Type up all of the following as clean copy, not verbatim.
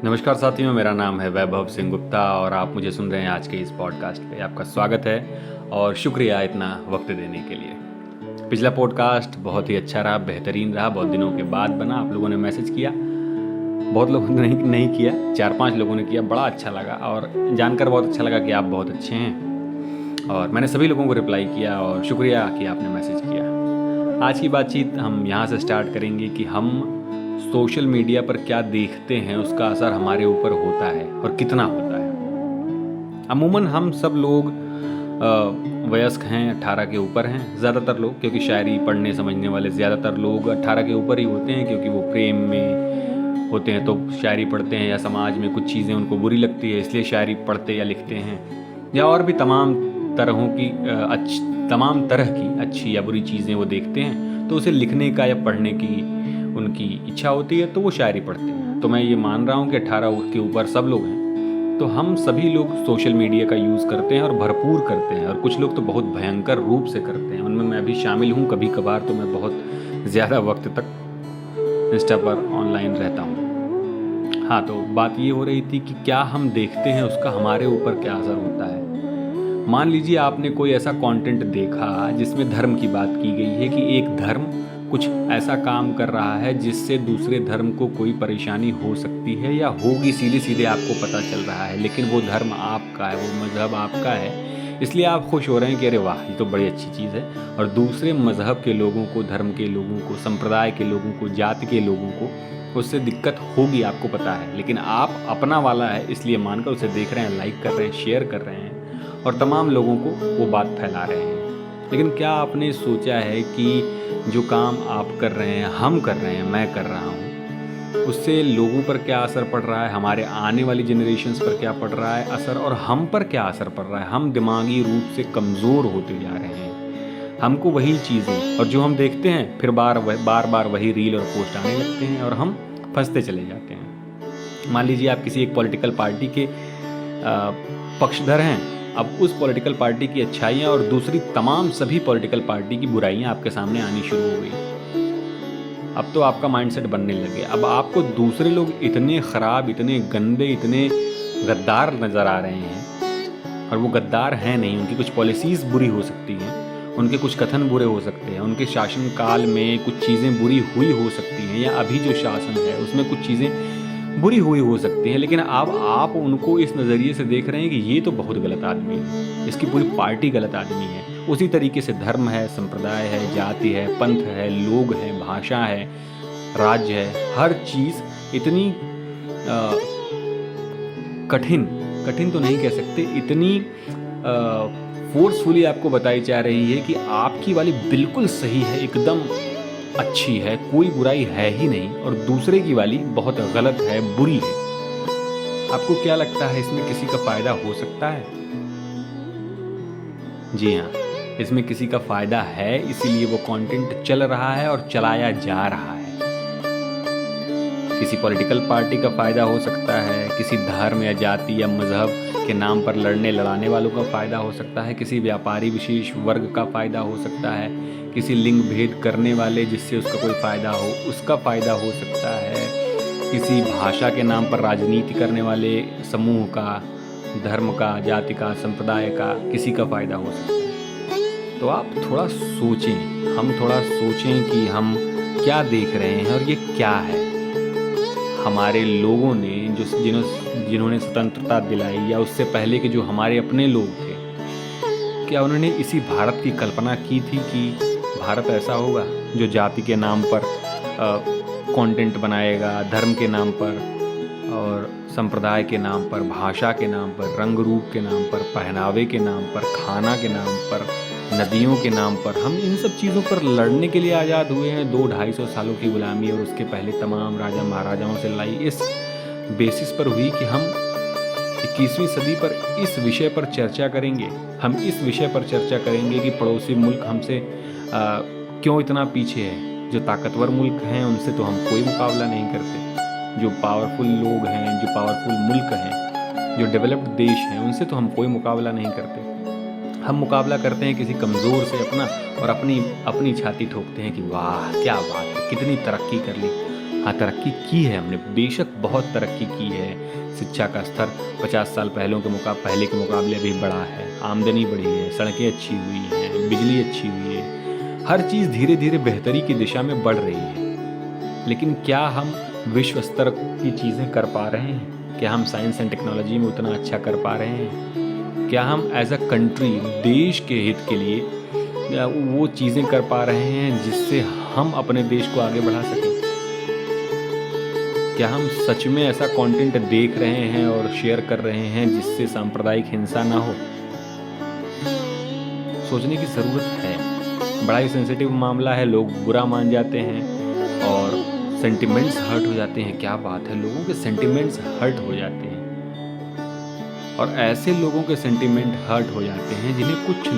नमस्कार साथियों, मेरा नाम है वैभव सिंह गुप्ता और आप मुझे सुन रहे हैं आज के इस पॉडकास्ट पे। आपका स्वागत है और शुक्रिया इतना वक्त देने के लिए। पिछला पॉडकास्ट बहुत ही अच्छा रहा, बेहतरीन रहा। बहुत दिनों के बाद बना, आप लोगों ने मैसेज किया, बहुत लोगों ने नहीं किया, 4-5 लोगों ने किया। बड़ा अच्छा लगा और जानकर बहुत अच्छा लगा कि आप बहुत अच्छे हैं। और मैंने सभी लोगों को रिप्लाई किया और शुक्रिया कि आपने मैसेज किया। आज की बातचीत हम यहाँ से स्टार्ट करेंगे कि हम सोशल मीडिया पर क्या देखते हैं, उसका असर हमारे ऊपर होता है और कितना होता है। अमूमन हम सब लोग वयस्क हैं, 18 के ऊपर हैं ज़्यादातर लोग, क्योंकि शायरी पढ़ने समझने वाले ज़्यादातर लोग 18 के ऊपर ही होते हैं, क्योंकि वो प्रेम में होते हैं तो शायरी पढ़ते हैं, या समाज में कुछ चीज़ें उनको बुरी लगती है इसलिए शायरी पढ़ते या लिखते हैं, या और भी तमाम तरह की अच्छी या बुरी चीज़ें वो देखते हैं, तो उसे लिखने का या पढ़ने की उनकी इच्छा होती है तो वो शायरी पढ़ते हैं। तो मैं ये मान रहा हूँ कि 18 के ऊपर सब लोग हैं। तो हम सभी लोग सोशल मीडिया का यूज़ करते हैं और भरपूर करते हैं, और कुछ लोग तो बहुत भयंकर रूप से करते हैं। उनमें मैं भी शामिल हूँ। कभी कभार तो मैं बहुत ज़्यादा वक्त तक इंस्टा पर ऑनलाइन रहता हूँ। हाँ, तो बात ये हो रही थी कि क्या हम देखते हैं उसका हमारे ऊपर क्या असर होता है। मान लीजिए आपने कोई ऐसा कंटेंट देखा जिसमें धर्म की बात की गई है कि एक धर्म कुछ ऐसा काम कर रहा है जिससे दूसरे धर्म को कोई परेशानी हो सकती है या होगी, सीधे सीधे आपको पता चल रहा है, लेकिन वो धर्म आपका है, वो मज़हब आपका है, इसलिए आप खुश हो रहे हैं कि अरे वाह, ये तो बड़ी अच्छी चीज़ है। और दूसरे मज़हब के लोगों को, धर्म के लोगों को, संप्रदाय के लोगों को, जाति के लोगों को उससे दिक्कत होगी, आपको पता है, लेकिन आप अपना वाला है इसलिए मानकर उसे देख रहे हैं, लाइक कर रहे हैं, शेयर कर रहे हैं और तमाम लोगों को वो बात फैला रहे हैं। लेकिन क्या आपने सोचा है कि जो काम आप कर रहे हैं, हम कर रहे हैं, मैं कर रहा हूँ, उससे लोगों पर क्या असर पड़ रहा है, हमारे आने वाली जनरेशन्स पर क्या पड़ रहा है असर, और हम पर क्या असर पड़ रहा है। हम दिमागी रूप से कमज़ोर होते जा रहे हैं। हमको वही चीज़ें और जो हम देखते हैं फिर बार बार वही रील और पोस्ट आने लगते हैं और हम फंसते चले जाते हैं। मान लीजिए आप किसी एक पॉलिटिकल पार्टी के पक्षधर हैं। अब उस पॉलिटिकल पार्टी की अच्छाइयाँ और दूसरी तमाम सभी पॉलिटिकल पार्टी की बुराइयाँ आपके सामने आनी शुरू हो गई। अब तो आपका माइंडसेट बनने लगे। अब आपको दूसरे लोग इतने ख़राब, इतने गंदे, इतने गद्दार नज़र आ रहे हैं, और वो गद्दार हैं नहीं। उनकी कुछ पॉलिसीज़ बुरी हो सकती हैं, उनके कुछ कथन बुरे हो सकते हैं, उनके शासनकाल में कुछ चीज़ें बुरी हुई हो सकती हैं, या अभी जो शासन है उसमें कुछ चीज़ें बुरी हुई हो सकती हैं, लेकिन अब आप उनको इस नज़रिए से देख रहे हैं कि ये तो बहुत गलत आदमी है, इसकी पूरी पार्टी गलत आदमी है। उसी तरीके से धर्म है, संप्रदाय है, जाति है, पंथ है, लोग हैं, भाषा है, राज्य है, हर चीज़ इतनी कठिन तो नहीं कह सकते, इतनी फोर्सफुली आपको बताई जा रही है कि आपकी वाली बिल्कुल सही है, एकदम अच्छी है, कोई बुराई है ही नहीं, और दूसरे की वाली बहुत गलत है, बुरी है। आपको क्या लगता है, इसमें किसी का फ़ायदा हो सकता है? जी हाँ, इसमें किसी का फ़ायदा है, इसीलिए वो कंटेंट चल रहा है और चलाया जा रहा है। किसी पॉलिटिकल पार्टी का फ़ायदा हो सकता है, किसी धर्म या जाति या मज़हब के नाम पर लड़ने वालों का फ़ायदा हो सकता है, किसी व्यापारी विशेष वर्ग का फ़ायदा हो सकता है, किसी लिंग भेद करने वाले जिससे उसका कोई फ़ायदा हो उसका फ़ायदा हो सकता है, किसी भाषा के नाम पर राजनीति करने वाले समूह का, धर्म का, जाति का, संप्रदाय का, किसी का फ़ायदा हो सकता है। तो आप थोड़ा सोचें, हम थोड़ा सोचें कि हम क्या देख रहे हैं और ये क्या है। हमारे लोगों ने जिन्होंने स्वतंत्रता दिलाई, या उससे पहले के जो हमारे अपने लोग थे, क्या उन्होंने इसी भारत की कल्पना की थी कि भारत ऐसा होगा जो जाति के नाम पर कंटेंट बनाएगा, धर्म के नाम पर और संप्रदाय के नाम पर, भाषा के नाम पर, रंग रूप के नाम पर, पहनावे के नाम पर, खाना के नाम पर, नदियों के नाम पर, हम इन सब चीज़ों पर लड़ने के लिए आज़ाद हुए हैं। 200-250 सालों की गुलामी और उसके पहले तमाम राजा महाराजाओं से लड़ाई इस बेसिस पर हुई कि हम 21वीं सदी पर इस विषय पर चर्चा करेंगे। हम इस विषय पर चर्चा करेंगे कि पड़ोसी मुल्क हमसे क्यों इतना पीछे है। जो ताकतवर मुल्क हैं उनसे तो हम कोई मुकाबला नहीं करते, जो पावरफुल लोग हैं, जो पावरफुल मुल्क हैं, जो डेवलप्ड देश हैं, उनसे तो हम कोई मुकाबला नहीं करते। हम मुकाबला करते हैं किसी कमज़ोर से अपना, और अपनी छाती ठोकते हैं कि वाह क्या बात है, कितनी तरक्की कर ली। हाँ, तरक्की की है हमने, बेशक बहुत तरक्की की है। शिक्षा का स्तर 50 साल पहले के मुकाबले अभी बढ़ा है, आमदनी बढ़ी है, सड़कें अच्छी हुई हैं, बिजली अच्छी हुई है, हर चीज़ धीरे-धीरे बेहतरी की दिशा में बढ़ रही है। लेकिन क्या हम विश्व स्तर की चीज़ें कर पा रहे हैं? क्या हम साइंस एंड टेक्नोलॉजी में उतना अच्छा कर पा रहे हैं? क्या हम एज़ अ कंट्री देश के हित के लिए वो चीज़ें कर पा रहे हैं जिससे हम अपने देश को आगे बढ़ा सकें? क्या हम सच में ऐसा कंटेंट देख रहे हैं और शेयर कर रहे हैं जिससे सांप्रदायिक हिंसा ना हो? सोचने की ज़रूरत है। बड़ा ही सेंसिटिव मामला है, लोग बुरा मान जाते हैं और सेंटिमेंट्स हर्ट हो जाते हैं। क्या बात है, लोगों के सेंटिमेंट्स हर्ट हो जाते हैं। और ऐसे लोगों के सेंटिमेंट हर्ट हो जाते हैं जिन्हें कुछ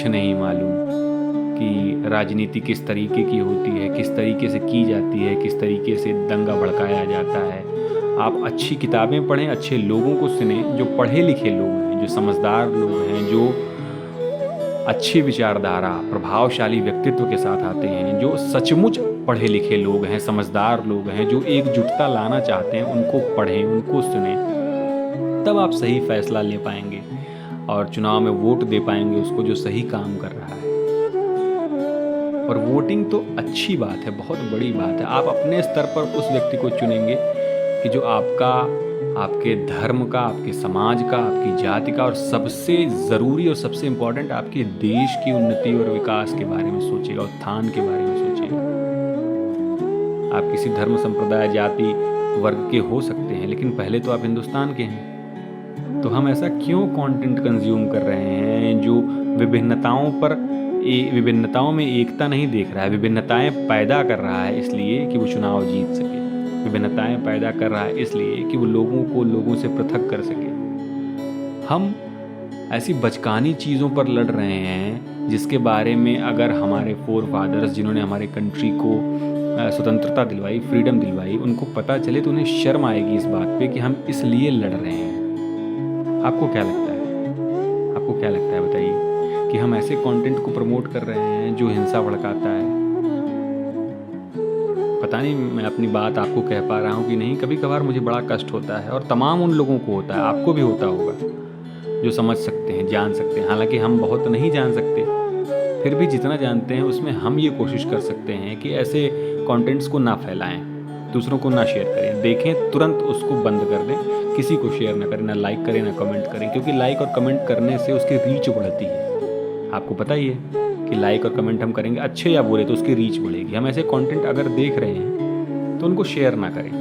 नहीं मालूम कि राजनीति किस तरीके की होती है, किस तरीके से की जाती है, किस तरीके से दंगा भड़काया जाता है। आप अच्छी किताबें पढ़ें, अच्छे लोगों को सुनें, जो पढ़े लिखे लोग हैं, जो समझदार लोग हैं, जो अच्छी विचारधारा, प्रभावशाली व्यक्तित्व के साथ आते हैं, जो सचमुच पढ़े लिखे लोग हैं, समझदार लोग हैं, जो एकजुटता लाना चाहते हैं, उनको पढ़ें, उनको सुनें। तब आप सही फैसला ले पाएंगे और चुनाव में वोट दे पाएंगे उसको जो सही काम कर रहा है। और वोटिंग तो अच्छी बात है, बहुत बड़ी बात है। आप अपने स्तर पर उस व्यक्ति को चुनेंगे कि जो आपके धर्म का, आपके समाज का, आपकी जाति का और सबसे ज़रूरी और सबसे इम्पोर्टेंट आपके देश की उन्नति और विकास के बारे में सोचेगा, उत्थान के बारे में सोचेगा। आप किसी धर्म, संप्रदाय, जाति, वर्ग के हो सकते हैं, लेकिन पहले तो आप हिंदुस्तान के हैं। तो हम ऐसा क्यों कंटेंट कंज्यूम कर रहे हैं जो विभिन्नताओं में एकता नहीं देख रहा है, विभिन्नताएं पैदा कर रहा है इसलिए कि वो चुनाव जीत सके, विभिन्नताएं पैदा कर रहा है इसलिए कि वो लोगों से पृथक कर सके। हम ऐसी बचकानी चीज़ों पर लड़ रहे हैं जिसके बारे में अगर हमारे फोर फादर्स, जिन्होंने हमारे कंट्री को स्वतंत्रता दिलवाई, फ्रीडम दिलवाई, उनको पता चले तो उन्हें शर्म आएगी इस बात पे कि हम इसलिए लड़ रहे हैं। आपको क्या लगता है बताइए कि हम ऐसे कंटेंट को प्रमोट कर रहे हैं जो हिंसा भड़काता है? पता नहीं मैं अपनी बात आपको कह पा रहा हूँ कि नहीं। कभी कभार मुझे बड़ा कष्ट होता है और तमाम उन लोगों को होता है, आपको भी होता होगा, जो समझ सकते हैं, जान सकते हैं। हालांकि हम बहुत नहीं जान सकते, फिर भी जितना जानते हैं उसमें हम ये कोशिश कर सकते हैं कि ऐसे कंटेंट्स को ना फैलाएं, दूसरों को ना शेयर करें, देखें तुरंत उसको बंद कर दें, किसी को शेयर ना करें, ना लाइक करें, ना कमेंट करें, क्योंकि लाइक और कमेंट करने से उसकी रीच बढ़ती है। आपको पता ही है कि लाइक और कमेंट हम करेंगे अच्छे या बुरे तो उसकी रीच बढ़ेगी। हम ऐसे कंटेंट अगर देख रहे हैं तो उनको शेयर ना करें,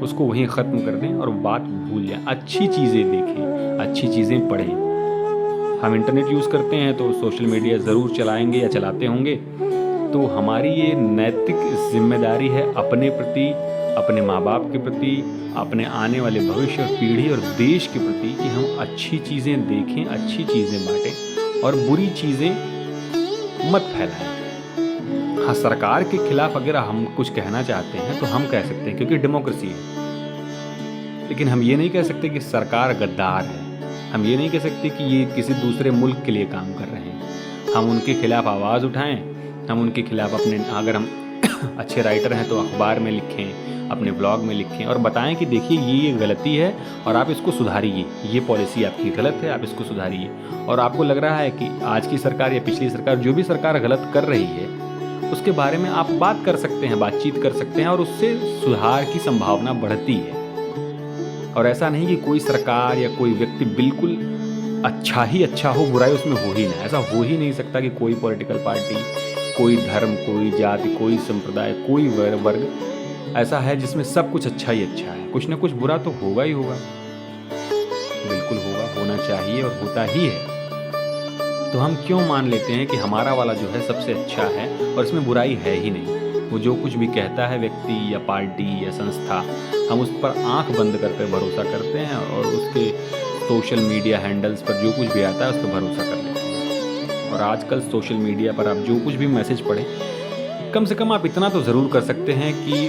उसको वहीं ख़त्म कर दें और बात भूल जाएं। अच्छी चीज़ें देखें, अच्छी चीज़ें पढ़ें। हम इंटरनेट यूज़ करते हैं तो सोशल मीडिया ज़रूर चलाएंगे या चलाते होंगे, तो हमारी ये नैतिक जिम्मेदारी है अपने प्रति, अपने माँ बाप के प्रति, अपने आने वाले भविष्य और पीढ़ी और देश के प्रति कि हम अच्छी चीज़ें देखें, अच्छी चीज़ें बांटें और बुरी चीज़ें मत फैलाएं। हाँ, सरकार के खिलाफ अगर हम कुछ कहना चाहते हैं तो हम कह सकते हैं क्योंकि डेमोक्रेसी है, लेकिन हम ये नहीं कह सकते कि सरकार गद्दार है। हम ये नहीं कह सकते कि ये किसी दूसरे मुल्क के लिए काम कर रहे हैं। हम उनके खिलाफ आवाज़ उठाएं, हम उनके खिलाफ अगर हम अच्छे राइटर हैं तो अखबार में लिखें, अपने ब्लॉग में लिखें और बताएं कि देखिए ये गलती है और आप इसको सुधारिए, ये पॉलिसी आपकी गलत है, आप इसको सुधारिए। और आपको लग रहा है कि आज की सरकार या पिछली सरकार, जो भी सरकार गलत कर रही है उसके बारे में आप बात कर सकते हैं, बातचीत कर सकते हैं और उससे सुधार की संभावना बढ़ती है। और ऐसा नहीं कि कोई सरकार या कोई व्यक्ति बिल्कुल अच्छा ही अच्छा हो, बुराई उसमें हो ही ना। ऐसा हो ही नहीं सकता कि कोई पॉलिटिकल पार्टी, कोई धर्म, कोई जाति, कोई संप्रदाय, कोई वर्ग ऐसा है जिसमें सब कुछ अच्छा ही अच्छा है। कुछ ना कुछ बुरा तो होगा ही होगा, बिल्कुल होगा, होना चाहिए और होता ही है। तो हम क्यों मान लेते हैं कि हमारा वाला जो है सबसे अच्छा है और इसमें बुराई है ही नहीं। वो जो कुछ भी कहता है व्यक्ति या पार्टी या संस्था, हम उस पर आंख बंद करके भरोसा करते हैं और उसके सोशल मीडिया हैंडल्स पर जो कुछ भी आता है उस पर भरोसा कर लेते हैं। और आजकल सोशल मीडिया पर आप जो कुछ भी मैसेज पढ़ें, कम से कम आप इतना तो ज़रूर कर सकते हैं कि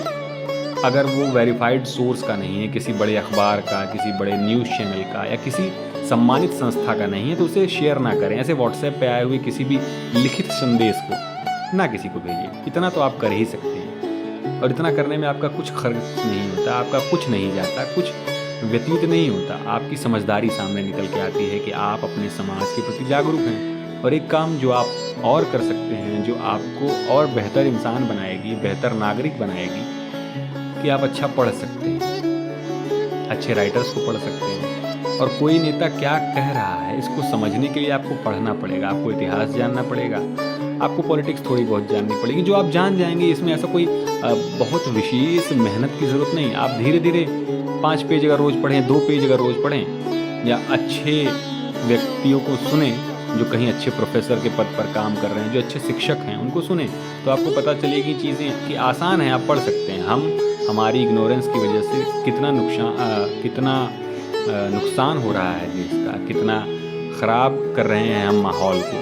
अगर वो वेरीफाइड सोर्स का नहीं है, किसी बड़े अखबार का, किसी बड़े न्यूज़ चैनल का या किसी सम्मानित संस्था का नहीं है, तो उसे शेयर ना करें। ऐसे व्हाट्सएप पे आए हुए किसी भी लिखित संदेश को ना किसी को भेजिए। इतना तो आप कर ही सकते हैं। और इतना करने में आपका कुछ खर्च नहीं होता, आपका कुछ नहीं जाता, कुछ व्यतीत नहीं होता। आपकी समझदारी सामने निकल के आती है कि आप अपने समाज के प्रति जागरूक हैं। और एक काम जो आप और कर सकते हैं, जो आपको और बेहतर इंसान बनाएगी, बेहतर नागरिक बनाएगी, कि आप अच्छा पढ़ सकते हैं, अच्छे राइटर्स को पढ़ सकते हैं। और कोई नेता क्या कह रहा है इसको समझने के लिए आपको पढ़ना पड़ेगा, आपको इतिहास जानना पड़ेगा, आपको पॉलिटिक्स थोड़ी बहुत जाननी पड़ेगी। जो आप जान जाएंगे, इसमें ऐसा कोई बहुत विशेष मेहनत की ज़रूरत नहीं। आप धीरे धीरे 5 पेज अगर रोज़ पढ़ें, 2 पेज अगर रोज़ पढ़ें, या अच्छे व्यक्तियों को सुने जो कहीं अच्छे प्रोफेसर के पद पर काम कर रहे हैं, जो अच्छे शिक्षक हैं, उनको सुने, तो आपको पता चलेगी चीज़ें कि आसान हैं, आप पढ़ सकते हैं। हम हमारी इग्नोरेंस की वजह से कितना नुकसान हो रहा है देश का, कितना ख़राब कर रहे हैं हम माहौल को,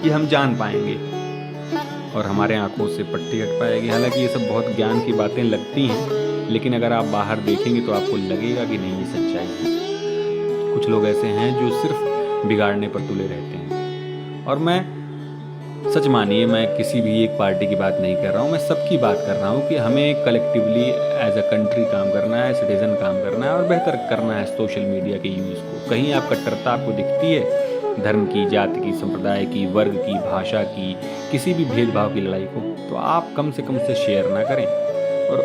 ये हम जान पाएंगे और हमारे आंखों से पट्टी हट पाएगी। हालांकि ये सब बहुत ज्ञान की बातें लगती हैं, लेकिन अगर आप बाहर देखेंगे तो आपको लगेगा कि नहीं, ये सच्चाई है। कुछ लोग ऐसे हैं जो सिर्फ बिगाड़ने पर तुले रहते हैं। और मैं सच मानिए, मैं किसी भी एक पार्टी की बात नहीं कर रहा हूँ, मैं सबकी बात कर रहा हूँ कि हमें कलेक्टिवली एज अ कंट्री काम करना है, सिटीज़न काम करना है और बेहतर करना है सोशल मीडिया के यूज़ को। कहीं आप कट्टरता आपको दिखती है, धर्म की, जाति की, संप्रदाय की, वर्ग की, भाषा की, किसी भी भेदभाव की लड़ाई को, तो आप कम से शेयर ना करें। और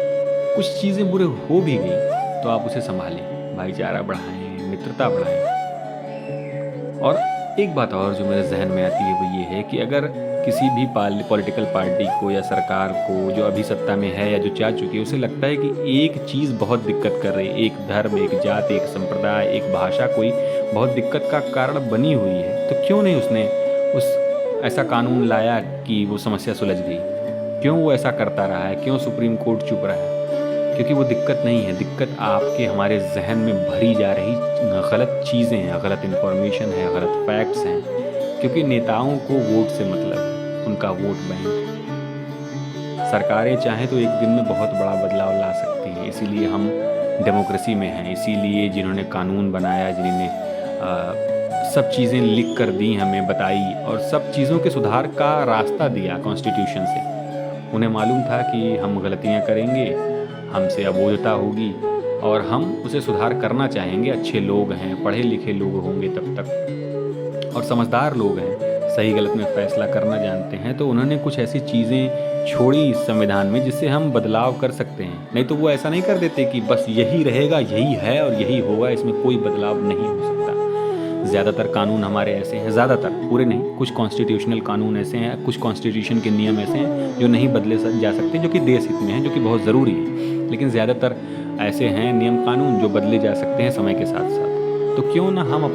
कुछ चीज़ें बुरे हो भी गई तो आप उसे संभालें, भाईचारा बढ़ाएं, मित्रता बढ़ाएं। और एक बात और जो मेरे जहन में आती है वो ये है कि अगर किसी भी पॉलिटिकल पार्टी को या सरकार को, जो अभी सत्ता में है या जो जा चुकी है, उसे लगता है कि एक चीज़ बहुत दिक्कत कर रही है, एक धर्म, एक जाति, एक संप्रदाय, एक भाषा कोई बहुत दिक्कत का कारण बनी हुई है, तो क्यों नहीं उसने ऐसा कानून लाया कि वो समस्या सुलझ गई? क्यों वो ऐसा करता रहा है? क्यों सुप्रीम कोर्ट चुप रहा है? क्योंकि वो दिक्कत नहीं है, दिक्कत आपके हमारे जहन में भरी जा रही गलत चीज़ें हैं, गलत इन्फॉर्मेशन है, गलत फैक्ट्स हैं। क्योंकि नेताओं को वोट से मतलब, उनका वोट बैंक। सरकारें चाहें तो एक दिन में बहुत बड़ा बदलाव ला सकती हैं, इसीलिए हम डेमोक्रेसी में हैं, इसीलिए जिन्होंने कानून बनाया, जिन्होंने सब चीज़ें लिख कर दी, हमें बताई और सब चीज़ों के सुधार का रास्ता दिया कॉन्स्टिट्यूशन से, उन्हें मालूम था कि हम गलतियाँ करेंगे, हमसे अबोधता होगी और हम उसे सुधार करना चाहेंगे। अच्छे लोग हैं, पढ़े लिखे लोग होंगे तब तक, और समझदार लोग हैं, सही गलत में फ़ैसला करना जानते हैं, तो उन्होंने कुछ ऐसी चीज़ें छोड़ी इस संविधान में जिससे हम बदलाव कर सकते हैं। नहीं तो वो ऐसा नहीं कर देते कि बस यही रहेगा, यही है और यही होगा, इसमें कोई बदलाव नहीं हो सकता। ज़्यादातर कानून हमारे ऐसे हैं, ज़्यादातर, पूरे नहीं, कुछ कॉन्स्टिट्यूशनल कानून ऐसे हैं, कुछ कॉन्स्टिट्यूशन के नियम ऐसे हैं जो नहीं बदले जा सकते, जो कि देश हित में हैं, जो कि बहुत ज़रूरी है। लेकिन ज़्यादातर ऐसे हैं नियम कानून जो बदले जा सकते हैं समय के साथ साथ। तो क्यों ना हम